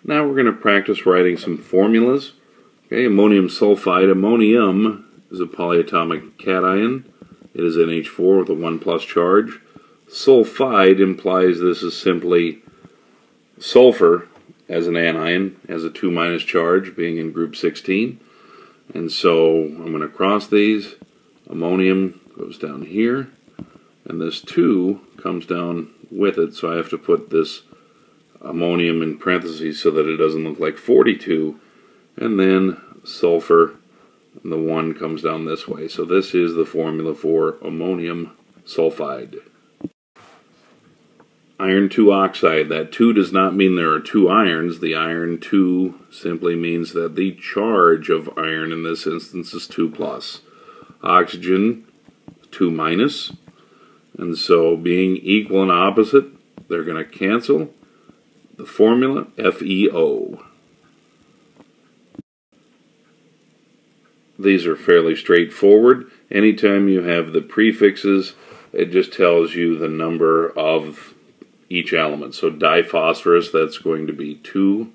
Now we're going to practice writing some formulas. Okay, ammonium sulfide. Ammonium is a polyatomic cation. It is NH4 with a 1+ charge. Sulfide implies this is simply sulfur as an anion, has a 2- charge, being in group 16. And so I'm going to cross these. Ammonium goes down here, and this 2 comes down with it, so I have to put this ammonium in parentheses so that it doesn't look like 42, and then sulfur, and the 1 comes down this way. So this is the formula for ammonium sulfide. Iron 2 oxide. That 2 does not mean there are 2 irons. The iron 2 simply means that the charge of iron in this instance is 2+. Oxygen 2-, and so being equal and opposite, they're going to cancel. The formula, FeO. These are fairly straightforward. Anytime you have the prefixes, it just tells you the number of each element. So diphosphorous, that's going to be 2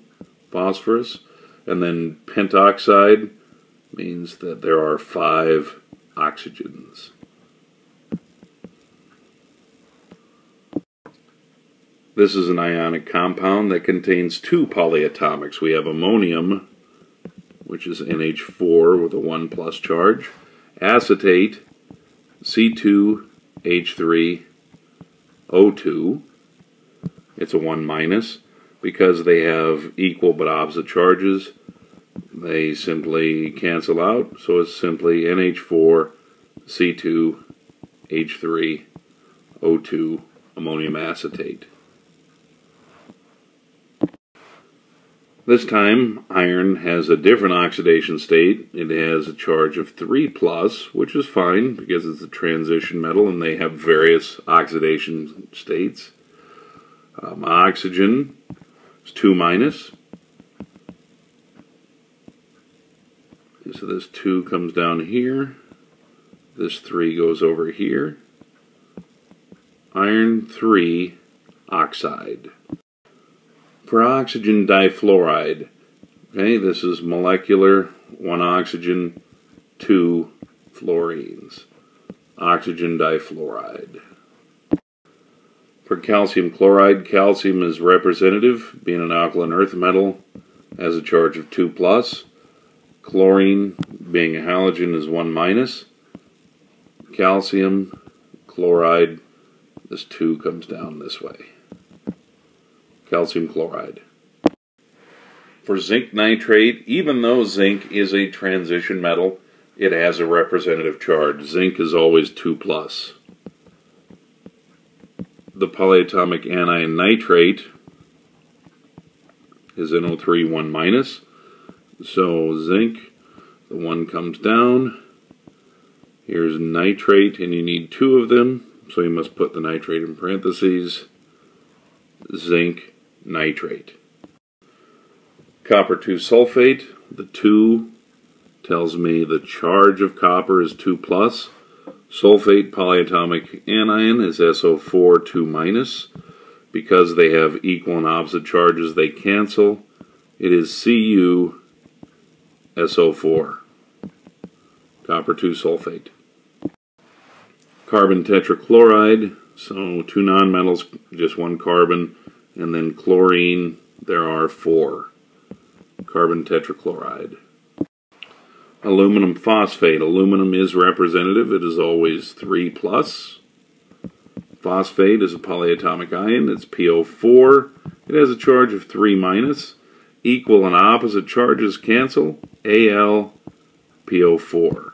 phosphorus. And then pentoxide means that there are 5 oxygens. This is an ionic compound that contains 2 polyatomics. We have ammonium, which is NH4 with a 1+ charge, acetate, C2H3O2. It's a 1-. Because they have equal but opposite charges, they simply cancel out, so it's simply NH4, C2, H3, O2, ammonium acetate. This time, iron has a different oxidation state. It has a charge of 3+, which is fine because it's a transition metal and they have various oxidation states. Oxygen is 2-. So this 2 comes down here. This 3 goes over here. Iron 3 oxide. For oxygen difluoride, okay, this is molecular, 1 oxygen, 2 fluorines. Oxygen difluoride. For calcium chloride, calcium is representative, being an alkaline earth metal, has a charge of 2+. Chlorine, being a halogen, is 1-. Calcium chloride, this 2 comes down this way. Calcium chloride. For zinc nitrate, even though zinc is a transition metal, it has a representative charge. Zinc is always 2+. The polyatomic anion nitrate is NO3 1-. So zinc, the 1 comes down. Here's nitrate, and you need 2 of them, so you must put the nitrate in parentheses. Zinc nitrate. Copper 2 sulfate, the 2 tells me the charge of copper is 2+. Sulfate polyatomic anion is SO4 2-. Because they have equal and opposite charges, they cancel. It is Cu SO4. Copper 2 sulfate. Carbon tetrachloride, so 2 nonmetals, just 1 carbon, and then chlorine, there are 4. Carbon tetrachloride. Aluminum phosphate. Aluminum is representative. It is always 3+. Phosphate is a polyatomic ion. It's PO4. It has a charge of 3-. Equal and opposite charges cancel. Al PO4.